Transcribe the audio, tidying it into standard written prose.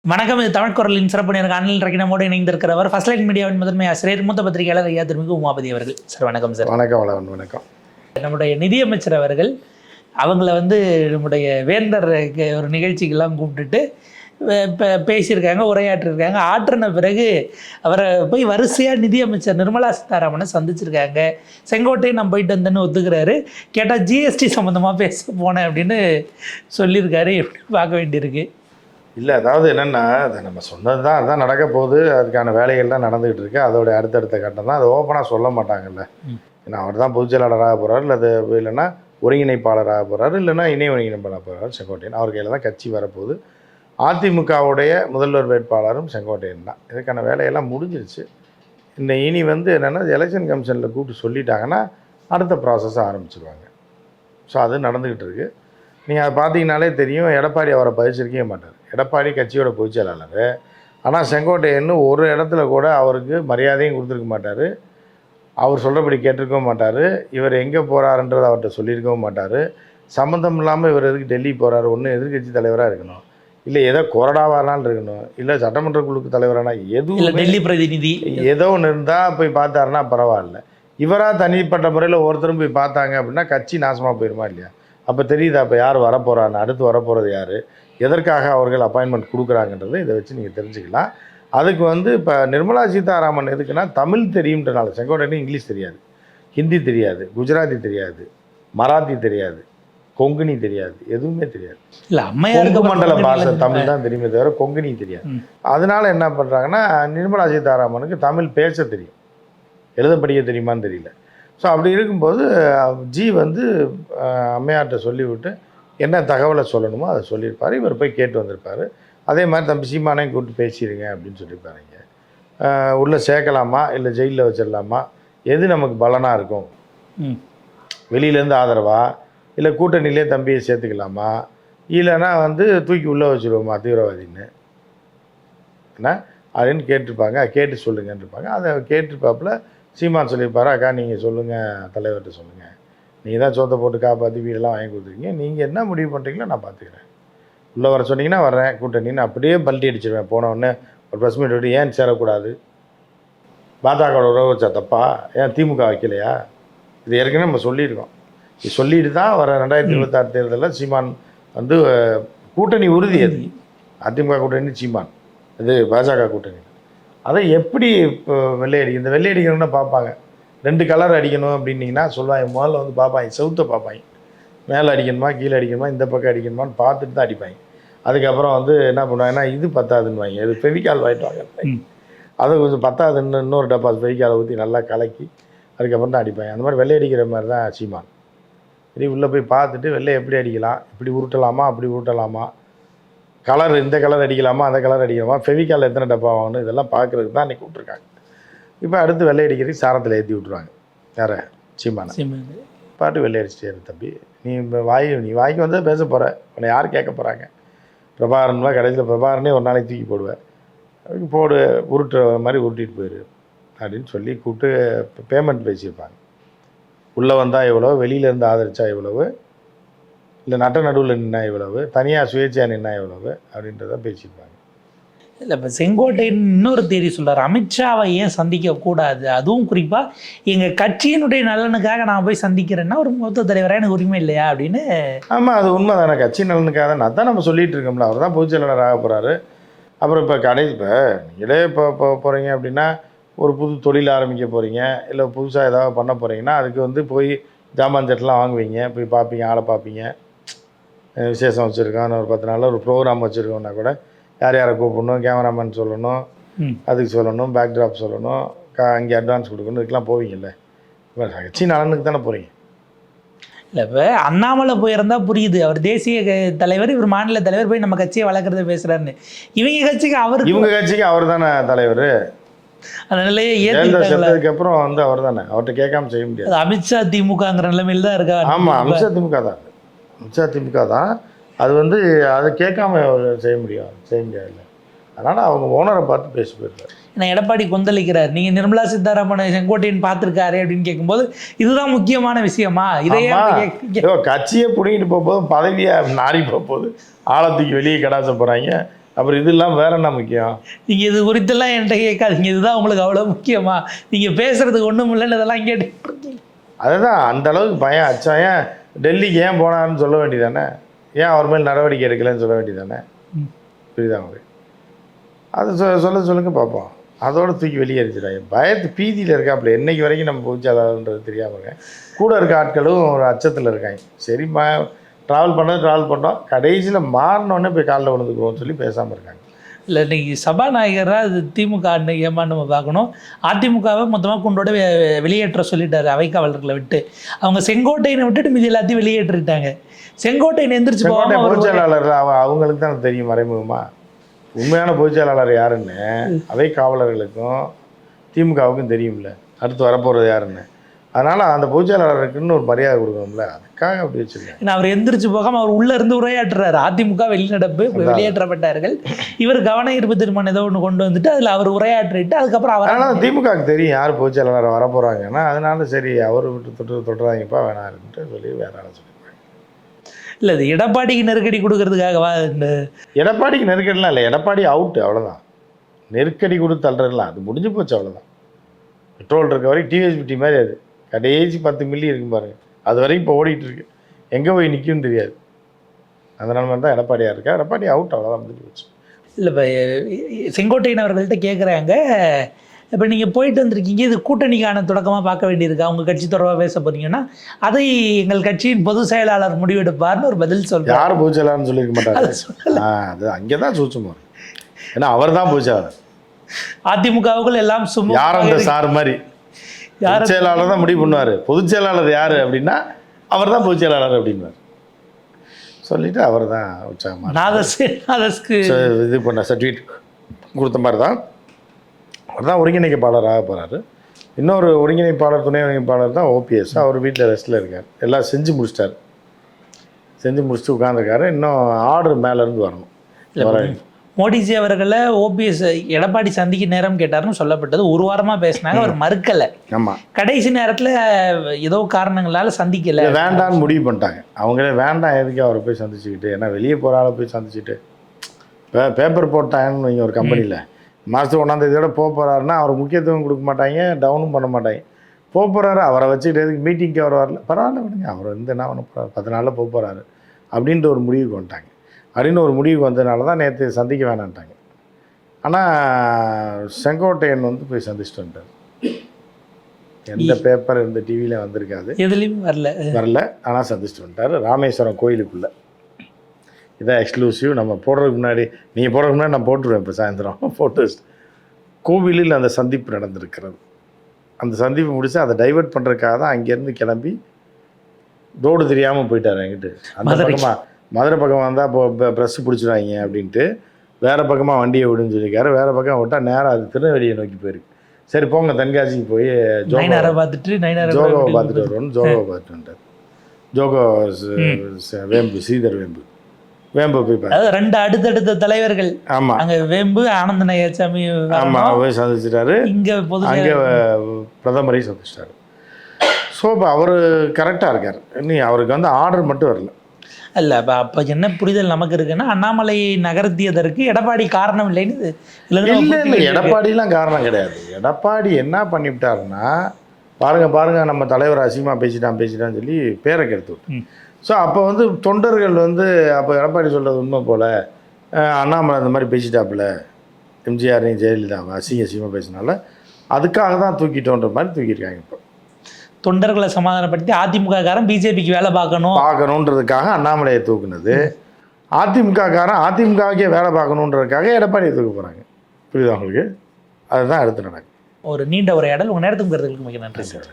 வணக்கம். இது தமிழ் குரலின் சிறப்பு நேர்காணலில் ரக்கினமோடு இணைந்திருக்கிறவர் ஃபர்ஸ்ட் லைட் மீடியாவின் முதன்மை ஆசிரியர் மூத்த பத்திரிகையாளர் ஐயா திருமிகு உமாபதி அவர்கள். சார் வணக்கம் சார். வணக்கம் வணக்கம் வணக்கம். நம்முடைய நிதியமைச்சர் அவர்கள் அவங்கள நம்முடைய வேந்தர் ஒரு நிகழ்ச்சிக்கெல்லாம் கூப்பிட்டுட்டு பேசியிருக்காங்க, உரையாற்றிருக்காங்க. ஆற்றின பிறகு அவரை போய் வரிசையாக நிதியமைச்சர் நிர்மலா சீதாராமனை சந்திச்சிருக்காங்க. செங்கோட்டையை நான் போயிட்டு வந்தேன்னு ஒத்துக்கிறாரு. கேட்டால் ஜிஎஸ்டி சம்மந்தமாக பேச போனேன் அப்படின்னு சொல்லியிருக்காரு. எப்படி பார்க்க வேண்டியிருக்கு? இல்லை, அதாவது என்னென்னா, அதை நம்ம சொன்னது தான், அதுதான் நடக்க போகுது. அதுக்கான வேலைகள் தான் நடந்துகிட்டு இருக்கு. அதோட அடுத்தடுத்த கட்டம் தான். அதை ஓப்பனாக சொல்ல மாட்டாங்கல்ல. ஏன்னா அவர் தான் பொதுச் செயலாளராக போகிறார், இல்லை அது இல்லைன்னா ஒருங்கிணைப்பாளராக போகிறாரு, இல்லைன்னா இணை ஒருங்கிணைப்பாளராக போகிறார் செங்கோட்டையன். அவர் கையில் தான் கட்சி வரப்போகுது. அதிமுகவுடைய முதல்வர் வேட்பாளரும் செங்கோட்டையன் தான். இதுக்கான வேலையெல்லாம் முடிஞ்சிருச்சு. இனி என்னென்னா, எலெக்ஷன் கமிஷனில் கூப்பிட்டு சொல்லிட்டாங்கன்னா அடுத்த ப்ராசஸை ஆரம்பிச்சிருவாங்க. ஸோ அது நடந்துக்கிட்டு இருக்குது. நீங்கள் அதை பார்த்தீங்கனாலே தெரியும். எடப்பாடி அவரை பதிச்சிருக்கவே மாட்டார். எடப்பாடி கட்சியோட பொதுச் செயலாளர். ஆனால் செங்கோட்டையன் ஒரு இடத்துல கூட அவருக்கு மரியாதையும் கொடுத்துருக்க மாட்டார். அவர் சொல்கிறபடி கேட்டிருக்கவும் மாட்டார். இவர் எங்கே போகிறாருன்றது அவர்கிட்ட சொல்லியிருக்கவும் மாட்டார். சம்மந்தம் இல்லாமல் இவர் எதுக்கு டெல்லி போகிறாரு? ஒன்று எதிர்கட்சி தலைவராக இருக்கணும், இல்லை ஏதோ கொறடாவானாலும் இருக்கணும், இல்லை சட்டமன்ற குழுக்கு தலைவரானா எதுவும் டெல்லி பிரதிநிதி ஏதோ ஒன்று இருந்தால் போய் பார்த்தாருன்னா பரவாயில்ல. இவராக தனிப்பட்ட முறையில் ஒருத்தரும் போய் பார்த்தாங்க அப்படின்னா கட்சி நாசமாக போயிடுமா இல்லையா? அப்போ தெரியுதா அப்போ யார் வரப்போகிறான்னு, அடுத்து வரப்போகிறது யார், எதற்காக அவர்கள் அப்பாயின்மெண்ட் கொடுக்குறாங்கன்றதை இதை வச்சு நீங்கள் தெரிஞ்சுக்கலாம். அதுக்கு இப்போ நிர்மலா சீதாராமன் எதுக்குன்னா, தமிழ் தெரியும்ன்றனால. செங்கோட்டையனுக்கு இங்கிலீஷ் தெரியாது, ஹிந்தி தெரியாது, குஜராத்தி தெரியாது, மராத்தி தெரியாது, கொங்கணி தெரியாது, எதுவுமே தெரியாது. இல்லை, கொங்கு மண்டல பாஷை தமிழ் தான் தெரியுமே தவிர கொங்கணி தெரியாது. அதனால என்ன பண்ணுறாங்கன்னா, நிர்மலா சீதாராமனுக்கு தமிழ் பேச தெரியும், எழுத படிக்க தெரியுமான்னு தெரியல. ஸோ அப்படி இருக்கும்போது அம்மையார்கிட்ட சொல்லிவிட்டு என்ன தகவலை சொல்லணுமோ அதை சொல்லியிருப்பார். இவர் போய் கேட்டு வந்திருப்பார். அதே மாதிரி தம்பி சீமானையும் கூப்பிட்டு பேசிடுங்க அப்படின்னு சொல்லியிருப்பாருங்க. உள்ளே சேர்க்கலாமா இல்லை ஜெயிலில் வச்சிடலாமா, எது நமக்கு பலனாக இருக்கும், வெளியிலேருந்து ஆதரவா, இல்லை கூட்டணியிலே தம்பியை சேர்த்துக்கலாமா, இல்லைன்னா தூக்கி உள்ளே வச்சுருவோமா தீவிரவாதின்னு என்ன அப்படின்னு கேட்டிருப்பாங்க. கேட்டு சொல்லுங்கன்னு இருப்பாங்க. அதை கேட்டிருப்பாப்புல சீமான் சொல்லியிருப்பாரு, அக்கா நீங்கள் சொல்லுங்கள், தலைவர்கிட்ட சொல்லுங்கள், நீங்கள் தான் சோத்தை போட்டு காப்பாற்றி வீடெல்லாம் வாங்கி கொடுத்துருக்கீங்க, நீங்கள் என்ன முடிவு பண்ணுறீங்களோ நான் பார்த்துக்கிறேன், உள்ளே வர சொன்னீங்கன்னா வர்றேன், கூட்டணின்னு அப்படியே பல்ட்டி அடிச்சிடுவேன். போனவுடனே ஒரு ப்ரெஸ் மீட் விட்டு ஏன் சேரக்கூடாது, பாஜகவோட உறவு வச்சா தப்பா, ஏன் திமுக வைக்கலையா, இது ஏற்கனவே நம்ம சொல்லியிருக்கோம். இது சொல்லிட்டு தான் வர 2026 தேர்தலில் சீமான் கூட்டணி உறுதி. அது அதிமுக கூட்டணி சீமான், இது பாஜக கூட்டணி. அதை எப்படி இப்போ வெள்ளையடிக்க, இந்த வெள்ளையடிக்கணும்னு பார்ப்பாங்க. 2 கலர் அடிக்கணும் அப்படின்னீங்கன்னா சொல்லுவாங்க. முதல்ல பார்ப்பாங்க, செவுத்தை பார்ப்பாங்க, மேலே அடிக்கணுமா கீழே அடிக்கணுமா இந்த பக்கம் அடிக்கணுமான்னு பார்த்துட்டு தான் அடிப்பாங்க. அதுக்கப்புறம் என்ன பண்ணுவாங்கன்னா, இது பத்தாதுன்னு வாங்க, இது ஃபெவிகால் வாங்கிட்டு வாங்க, அதை கொஞ்சம் பத்தாதுன்னு இன்னொரு டப்பா ஃபெவிகாலை ஊற்றி நல்லா கலக்கி அதுக்கப்புறம் தான் அடிப்பாங்க. அந்த மாதிரி வெள்ளை அடிக்கிற மாதிரி தான் சீமான். சரி, உள்ளே போய் பார்த்துட்டு வெள்ளை எப்படி அடிக்கலாம், இப்படி உருட்டலாமா அப்படி உருட்டலாமா, கலர் இந்த கலர் அடிக்கலாமா அந்த கலர் அடிக்கலாமா, ஃபெவிகால் எத்தனை டப்பா வாங்கணும், இதெல்லாம் பார்க்குறதுக்கு தான் அன்றைக்கி விட்ருக்காங்க. இப்போ அடுத்து வெள்ளை அடிக்கிறதுக்கு சாரத்தில் ஏற்றி விட்ருவாங்க. யாரை? சீமானை. பாட்டு வெள்ளை அடிச்சுட்டே தம்பி, நீ வாய்க்கு வந்து பேச போகிற, உன்னை யார் கேட்க போகிறாங்க, பிரபாகரன்வா, கடைசியில் பிரபாகரனே ஒரு நாளைக்கு தூக்கி போடுவேன், போடு உருட்டுற மாதிரி உருட்டிட்டு போயிரு அப்படின்னு சொல்லி கூப்பிட்டு பேமெண்ட் பேசியிருப்பாங்க. உள்ளே வந்தால் எவ்வளோ, வெளியிலேருந்து ஆதரிச்சா எவ்வளவு, இல்லை நட்ட நடுவில் நின்னா எவ்வளவு, தனியாக சுயேட்சையாக நின்னா எவ்வளவு அப்படின்றத பேசியிருப்பாங்க. இல்லை, இப்போ செங்கோட்டையன் இன்னொரு தேதி சொல்கிறார், அமித்ஷாவை ஏன் சந்திக்கக்கூடாது, அதுவும் குறிப்பாக எங்கள் கட்சியினுடைய நலனுக்காக நான் போய் சந்திக்கிறேன்னா ஒரு மூத்த தலைவராக எனக்கு உரிமை இல்லையா அப்படின்னு. ஆமாம், அது உண்மை தானே. கட்சி நலனுக்காக தான் அதான் நம்ம சொல்லிகிட்டு இருக்கோம்ல. அவர் தான் பொதுச் செயலாளர் ஆக போகிறாரு. அப்புறம் இப்போ நீங்களே இப்போ போகிறீங்க அப்படின்னா, ஒரு புது தொழில் ஆரம்பிக்க போகிறீங்க, இல்லை புதுசாக ஏதாவது பண்ண போகிறீங்கன்னா அதுக்கு போய் ஜாமான் செட்டெலாம் வாங்குவீங்க, போய் பார்ப்பீங்க, ஆளை பார்ப்பீங்க. விசேஷம் வச்சுருக்கோம், ஒரு 10 நாளில் ஒரு ப்ரோக்ராம் வச்சுருக்கோம்னா கூட யார் யாரை கூப்பிடணும், கேமராமேன் சொல்லணும், அதுக்கு சொல்லணும், பேக்ட்ராப் சொல்லணும், அங்கே அட்வான்ஸ் கொடுக்கணும், இதுக்கெலாம் போவீங்கல்ல. இப்போ கட்சி நலனுக்கு தானே போகிறீங்க. இல்லை, இப்போ அண்ணாமலை போயிருந்தால் புரியுது, அவர் தேசிய தலைவர், இவர் மாநில தலைவர், போய் நம்ம கட்சியை வளர்க்குறத பேசுகிறாருன்னு. இவங்க கட்சிக்கு அவர் தானே தலைவர். அந்த நிலையை ஏற்றதுக்கு அப்புறம் அவர் தானே, அவர்கிட்ட கேட்காம செய்ய முடியாது. அமித்ஷா திமுகங்கிற நிலைமையில் தான் இருக்கா. ஆமாம், அமித்ஷா திமுக தான், அமித்ஷா திமுக தான். அது அதை கேட்காம செய்ய முடியாதுல்ல. அதனால் அவங்க ஓனரை பார்த்து பேசி போயிருக்காரு. ஏன்னா எடப்பாடி கொந்தளிக்கிறார், நீங்கள் நிர்மலா சீதாராமன் செங்கோட்டையன் பார்த்துருக்காரு அப்படின்னு கேட்கும்போது இதுதான் முக்கியமான விஷயமா, இதையே கட்சியை பிடிங்கிட்டு போகும்போது பதவியை நாடி போகும்போது ஆழத்துக்கு வெளியே கடாச போகிறாங்க. அப்புறம் இது இல்லாமல் வேற என்ன முக்கியம்? நீங்கள் இது குறித்தெல்லாம் என்கிட்ட கேட்காதீங்க, இதுதான் உங்களுக்கு அவ்வளோ முக்கியமா, நீங்கள் பேசுறதுக்கு ஒன்றும் இல்லைன்னு இதெல்லாம் கேட்டு. அதுதான் அந்த அளவுக்கு பயம் அச்சம். ஏன் டெல்லிக்கு ஏன் போனாருன்னு சொல்ல வேண்டியதானே? ஏன் அவர் மேல் நடவடிக்கை எடுக்கலைன்னு சொல்ல வேண்டியதானே? புரியுதா உங்களுக்கு? அது சொல்லுங்க பார்ப்போம். அதோட தூக்கி வெளியே அடிச்சிடாங்க. பயத்து பீதியில் இருக்காப்புல என்னைக்கு வரைக்கும் நம்ம பொதுச்செயலாளர்ன்றது தெரியாமங்க. கூட இருக்க ஆட்களும் ஒரு அச்சத்தில் இருக்காங்க. சரி ட்ராவல் பண்ணோம், கடைசியில் மாறினோடனே போய் காலில் விழுந்துக்குவோம்னு சொல்லி பேசாமல் இருக்காங்க. இல்லை இன்னைக்கு சபாநாயகராக அது திமுக ஏமான்னு நம்ம பார்க்கணும். அதிமுகவை மொத்தமாக கொண்டோட வெளியேற்ற சொல்லிட்டாரு அவைக்காவலர்களை விட்டு. அவங்க செங்கோட்டையனை விட்டுட்டு மீதி எல்லாத்தையும் வெளியேற்றிட்டாங்க. செங்கோட்டையன் எந்திரிச்சு போகாம பொதுச்செயலாளர் அவங்களுக்கு தான் தெரியும் மறைமுகமா உண்மையான பொதுச்செயலாளர் யாருன்னு. அவை காவலர்களுக்கும் திமுகவுக்கும் தெரியும்ல அடுத்து வரப்போகிறது யாருன்னு. அதனால் அந்த பொதுச்செயலாளருக்குன்னு ஒரு மரியாதை கொடுக்கணும்ல, அதுக்காக அப்படி வச்சுருக்கேன். அவர் எந்திரிச்சு போகாமல் அவர் உள்ளே இருந்து உரையாற்றுறாரு. அதிமுக வெளிநடப்பு வெளியேற்றப்பட்டார்கள், இவர் கவன ஈர்ப்பு தீர்மானம் ஏதோ ஒன்று கொண்டு வந்துட்டு அதில் அவர் உரையாற்றிட்டு அதுக்கப்புறம் அவர். அதனால் திமுகவுக்கு தெரியும் யார் பொதுச்செயலாளர் வரப்போகிறாங்கன்னா, அதனால சரி அவர் விட்டு தொட்டுறாங்கப்பா வேணாம் இருக்குன்ட்டு சொல்லி வேற ஆளை சொல்லியிருப்பாங்க. இல்லை இது எடப்பாடிக்கு நெருக்கடி கொடுக்கறதுக்காகவா? இந்த எடப்பாடிக்கு நெருக்கடிலாம் இல்லை, எடப்பாடி அவுட்டு அவ்வளோதான். நெருக்கடி கொடுத்து தள்ளுறதுலாம் அது முடிஞ்சு போச்சு அவ்வளோதான். பெட்ரோல் இருக்க வரைக்கும் டிவிஎஸ்பிடி மாதிரி அது கடைசி 10 மில்லி இருக்கும் பாருங்க, அது வரைக்கும் இப்போ ஓடிட்டுருக்கு. எங்கே போய் நிற்கும்னு தெரியாது. அதனால மாதிரி தான் எடப்பாடியாக இருக்கா. எடப்பாடி அவுட் அவ்வளோதான் முடிஞ்சு போச்சு. இல்லை இப்போ செங்கோட்டையன் அவர்கள்ட்ட கேட்குறாங்க, இப்போ நீங்கள் போயிட்டு வந்திருக்கீங்க, இது கூட்டணிக்கான தொடக்கமாக பார்க்க வேண்டியிருக்கா, உங்கள் கட்சி தொடர்பாக பேச போகிறீங்கன்னா அதை எங்கள் கட்சியின் பொதுச் செயலாளர் முடிவெடுப்பார்னு ஒரு பதில் சொல்கிறார். யார் பொதுச் செயலாளர்னு சொல்லியிருக்க மாட்டாரு. அது அங்கே தான் சூச்சமா, ஏன்னா அவர் தான் பொதுச் செயலாளர். அதிமுகவுக்குள் எல்லாம் சும்மா யார் அந்த சார் மாதிரி பொதுச் செயலாளர் தான் முடிவு பண்ணுவார். பொதுச் செயலாளர் யார் அப்படின்னா அவர் தான் பொதுச் செயலாளர் அப்படின்வார். சொல்லிவிட்டு அவர் தான் உற்சாகமாக இது பண்ண சர்டிஃபிகேட் கொடுத்த மாதிரி தான் அவர் தான் ஒருங்கிணைப்பாளராக போகிறாரு. இன்னொரு ஒருங்கிணைப்பாளர் துணை ஒருங்கிணைப்பாளர் தான் ஓபிஎஸ். அவர் வீட்டில் ரெஸ்ட்டில் இருக்கார். எல்லாம் செஞ்சு முடிச்சிட்டார். செஞ்சு முடிச்சுட்டு உட்காந்துருக்காரு. இன்னும் ஆர்டர் மேலேருந்து வரணும். மோடிஜி அவர்களை ஓபிஎஸ் எடப்பாடி சந்திக்க நேரம் கேட்டார்னு சொல்லப்பட்டது. ஒரு வாரமாக பேசினாங்க, அவர் மறுக்கலை. ஆமாம், கடைசி நேரத்தில் ஏதோ காரணங்களால் சந்திக்கலை, வேண்டான்னு முடிவு பண்ணிட்டாங்க. அவங்களே வேண்டாம் எதுக்கு அவரை போய் சந்திச்சுக்கிட்டு, ஏன்னா வெளியே போகிற ஆளை போய் சந்திச்சுட்டு பேப்பர் போட்டாங்கன்னு வைங்க ஒரு கம்பெனியில் மாதத்துக்கு 1ஆம் தேதியோட போகிறாருன்னா அவர் முக்கியத்துவம் கொடுக்க மாட்டாங்க, டவுனும் பண்ண மாட்டாங்க. போகிறாரு அவரை வச்சுக்கிட்டு எதுக்கு மீட்டிங்க்கு அவர் வரல, பரவாயில்ல விடுங்க, அவர் வந்து என்ன பண்ண போகிறார், 10 நாளில் போகிறாரு அப்படின்ற ஒரு முடிவுக்கு வந்துட்டாங்க. அப்படின்னு ஒரு முடிவுக்கு வந்ததுனால தான் நேற்று சந்திக்க வேணான்ட்டாங்க. ஆனால் செங்கோட்டையன் வந்து போய் சந்திச்சுட்டு வந்துட்டார். எந்த பேப்பர் எந்த டிவியில் வந்திருக்காது, எதுலேயும் வரல. ஆனால் சந்திச்சுட்டு வந்துட்டார் ராமேஸ்வரம் கோயிலுக்குள்ளே. இதான் எக்ஸ்க்ளூசிவ். நம்ம போடுறதுக்கு முன்னாடி, நீங்கள் போடுறதுக்கு முன்னாடி நான் போட்டுருவேன். இப்போ சாயந்தரம் போட்டு கோவிலில் அந்த சந்திப்பு நடந்திருக்கிறது. அந்த சந்திப்பு முடிச்சு அதை டைவெர்ட் பண்ணுறதுக்காக தான் அங்கேருந்து கிளம்பி ரோடு தெரியாமல் போயிட்டார். என்கிட்ட அந்த பக்கமாக மதுரை பக்கம் வந்தால் இப்போ ப்ரெஸ்ஸு பிடிச்சிடுவாங்க அப்படின்ட்டு வேறு பக்கமாக வண்டியை விடுன்னு சொல்லியிருக்காரு. வேறு பக்கம் விட்டால் நேராக அது திருநெல்வேலியை நோக்கி போயிருக்கு. சரி போங்க தென்காசிக்கு போய் ஜோகோவை பார்த்துட்டு வருவோன்னு ஜோகோவை பார்த்துட்டு வந்துட்டார். ஜோகோ வேம்பு, ஸ்ரீதர் வேம்பு போய் பார்த்து 2 அடுத்தடுத்த தலைவர்கள். ஆமாம், அங்கே வேம்பு ஆனந்த நயசாமி. ஆமாம், போய் சந்திச்சிட்டாரு. அங்கே பிரதமரையும் சந்திச்சிட்டாரு. ஸோ இப்போ அவர் கரெக்டாக இருக்கார். இன்னும் அவருக்கு வந்து ஆர்டர் மட்டும் வரல. இல்லை அப்போ என்ன புரிதல் நமக்கு இருக்குன்னா, அண்ணாமலை நகர்த்தியதற்கு எடப்பாடி காரணம் இல்லைன்னு. இல்லை, எடப்பாடிலாம் காரணம் கிடையாது. எடப்பாடி என்ன பண்ணிவிட்டாருன்னா, பாருங்க நம்ம தலைவர் அசிங்கமாக பேசிட்டான்னு சொல்லி பேரை கெடுத்து விட்டு. ஸோ அப்போ வந்து தொண்டர்கள் வந்து அப்போ எடப்பாடி சொல்கிறது உண்மை போல் அண்ணாமலை அந்த மாதிரி பேசிட்டாப்புல எம்ஜிஆரையும் ஜெயலலிதாவை அசிங்கமாக பேசினால அதுக்காக தான் தூக்கிட்டோன்ற மாதிரி தூக்கியிருக்காங்க. இப்போ தொண்டர்களை சமாதானப்படுத்தி அதிமுககாரன் பிஜேபிக்கு வேலை பார்க்கணுன்றதுக்காக அண்ணாமலையை தூக்குனது, அதிமுககாரன் அதிமுகவுக்கே வேலை பார்க்கணுன்றதுக்காக எடப்பாடியை தூக்க போகிறாங்க. புரியுதா உங்களுக்கு? அதுதான் அடுத்து நடக்கும். ஒரு நீண்ட உரையாடல். உங்கள் நேரத்துக்கு மிக நன்றி சார்.